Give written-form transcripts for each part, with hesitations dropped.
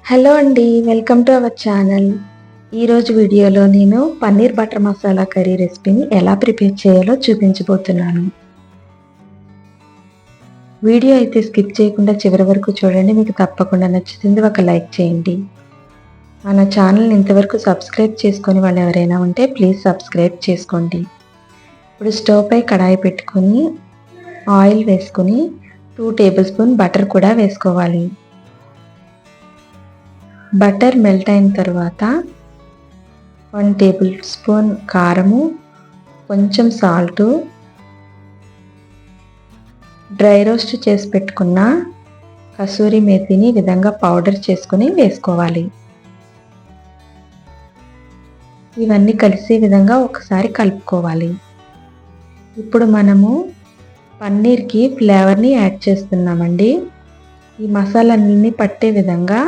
Hello అండి, welcome to our channel. ఈరోజు వీడియోలో నేను పన్నీర్ బటర్ మసాలా కర్రీ రెసిపీని ఎలా ప్రిపేర్ చేయాలో చూపించబోతున్నాను. వీడియో అయితే స్కిప్ చేయకుండా చివరి వరకు చూడండి. మీకు తప్పకుండా నచ్చుతుంది. ఒక లైక్ చేయండి. మన ఛానల్ని ఇంతవరకు సబ్స్క్రైబ్ చేసుకొని వాళ్ళు ఎవరైనా ఉంటే ప్లీజ్ సబ్స్క్రైబ్ చేసుకోండి. ఇప్పుడు స్టవ్ పై కడాయి పెట్టుకొని ఆయిల్ వేసుకొని 2 టేబుల్ స్పూన్ బటర్ కూడా వేసుకోవాలి. బటర్ మెల్ట్ అయిన తర్వాత 1 టేబుల్ స్పూన్ కారము, కొంచెం సాల్టు, డ్రై రోస్ట్ చేసి పెట్టుకున్న కసూరి మేతిని విధంగా పౌడర్ చేసుకుని వేసుకోవాలి. ఇవన్నీ కలిసే విధంగా ఒకసారి కలుపుకోవాలి. ఇప్పుడు మనము పన్నీర్కి ఫ్లేవర్ని యాడ్ చేస్తున్నామండి. ఈ మసాలాన్ని పట్టే విధంగా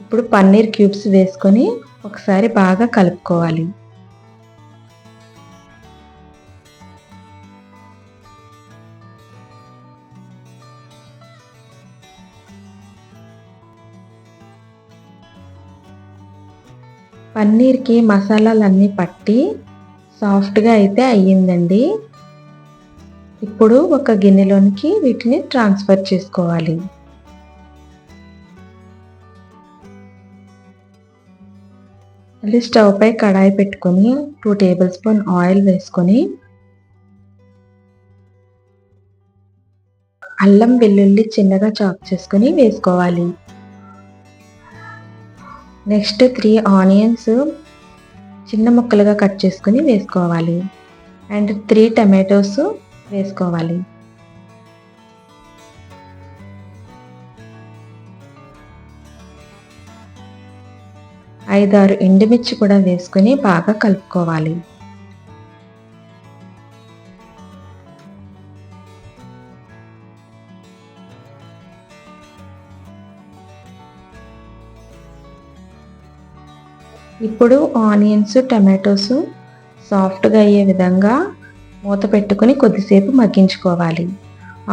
ఇప్పుడు పన్నీర్ క్యూబ్స్ వేసుకొని ఒకసారి బాగా కలుపుకోవాలి. పన్నీర్కి మసాలాలన్నీ పట్టి సాఫ్ట్గా అయితే అయ్యిందండి. ఇప్పుడు ఒక గిన్నెలోనికి వీటిని ట్రాన్స్ఫర్ చేసుకోవాలి. మళ్ళీ స్టవ్ పై కడాయి పెట్టుకొని 2 టేబుల్ స్పూన్ ఆయిల్ వేసుకొని అల్లం వెల్లుల్లి చిన్నగా చాప్ చేసుకొని వేసుకోవాలి. నెక్స్ట్ 3 ఆనియన్స్ చిన్న ముక్కలుగా కట్ చేసుకొని వేసుకోవాలి. అండ్ 3 టమాటోస్ వేసుకోవాలి. 5-6 ఎండుమిర్చి కూడా వేసుకొని బాగా కలుపుకోవాలి. ఇప్పుడు ఆనియన్స్, టమాటోస్ సాఫ్ట్గా అయ్యే విధంగా మూత పెట్టుకుని కొద్దిసేపు మగ్గించుకోవాలి.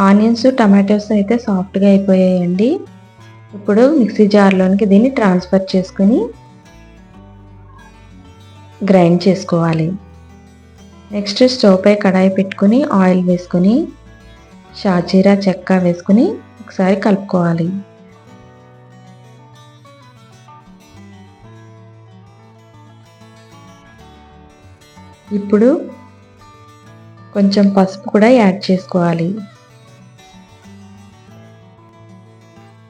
ఆనియన్స్, టమాటోస్ అయితే సాఫ్ట్గా అయిపోయాయండి. ఇప్పుడు మిక్సీ జార్లోనికి దీన్ని ట్రాన్స్ఫర్ చేసుకుని గ్రైండ్ చేసుకోవాలి. నెక్స్ట్ స్టవ్ పై కడాయి పెట్టుకుని ఆయిల్ వేసుకొని షాజీరా చెక్క వేసుకుని ఒకసారి కలుపుకోవాలి. ఇప్పుడు కొంచెం పసుపు కూడా యాడ్ చేసుకోవాలి.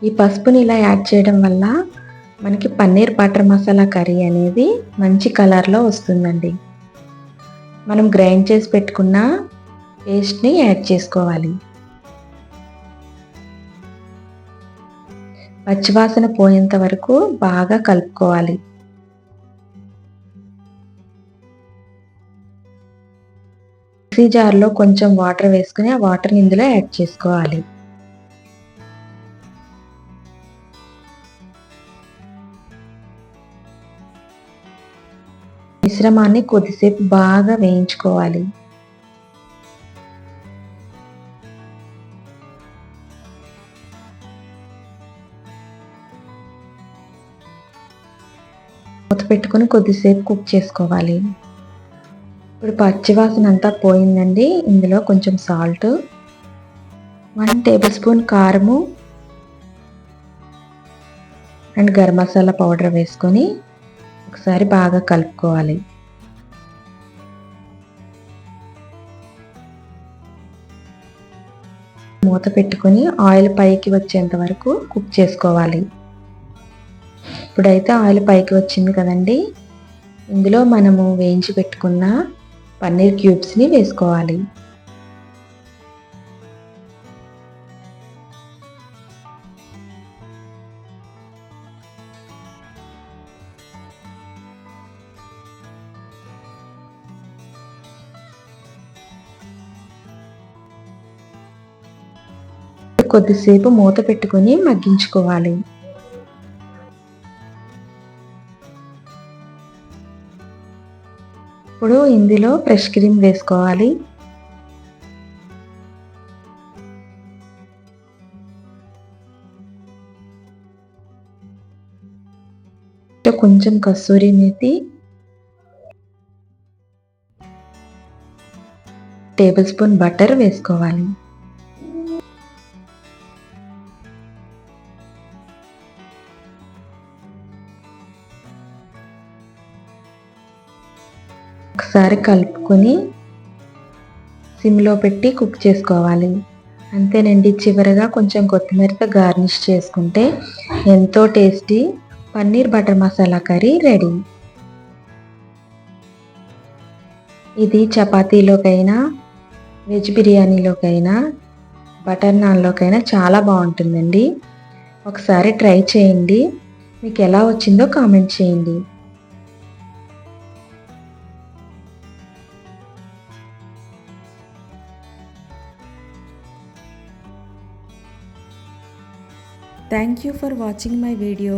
ఈ పసుపుని ఇలా యాడ్ చేయడం వల్ల మనకి పన్నీర్ బటర్ మసాలా కర్రీ అనేది మంచి కలర్లో వస్తుందండి. మనం గ్రైండ్ చేసి పెట్టుకున్న పేస్ట్ని యాడ్ చేసుకోవాలి. పచ్చివాసన పోయేంత వరకు బాగా కలుపుకోవాలి. మిక్సీ జార్లో కొంచెం వాటర్ వేసుకుని ఆ వాటర్ని ఇందులో యాడ్ చేసుకోవాలి. మిశ్రమాన్ని కొద్దిసేపు బాగా వేయించుకోవాలి. మూత పెట్టుకొని కొద్దిసేపు కుక్ చేసుకోవాలి. ఇప్పుడు పచ్చివాసన అంతా పోయిందండి. ఇందులో కొంచెం సాల్ట్, 1 టేబుల్ స్పూన్ కారము అండ్ గరం మసాలా పౌడర్ వేసుకొని ఒకసారి బాగా కలుపుకోవాలి. మూత పెట్టుకొని ఆయిల్ పైకి వచ్చేంత వరకు కుక్ చేసుకోవాలి. ఇప్పుడైతే ఆయిల్ పైకి వచ్చింది కదండి, ఇందులో మనము వేయించి పెట్టుకున్న పన్నీర్ క్యూబ్స్ని వేసుకోవాలి. కొద్దిసేపు మూత పెట్టుకొని మగ్గించుకోవాలి. ఇప్పుడు ఇందులో ఫ్రెష్ క్రీమ్ వేసుకోవాలి. కొంచెం కస్తూరి మేతి, టేబుల్ స్పూన్ బటర్ వేసుకోవాలి. ఒకసారి కలుపుకొని సిమ్లో పెట్టి కుక్ చేసుకోవాలి. అంతేనండి, చివరగా కొంచెం కొత్తిమీరతో గార్నిష్ చేసుకుంటే ఎంతో tasty paneer butter masala curry ready. ఇది చపాతీలోకైనా, వెజ్ బిర్యానీలోకైనా, బటర్ నాన్లోకైనా చాలా బాగుంటుందండి. ఒకసారి ట్రై చేయండి. మీకు ఎలా వచ్చిందో కామెంట్ చేయండి. Thank you for watching my video.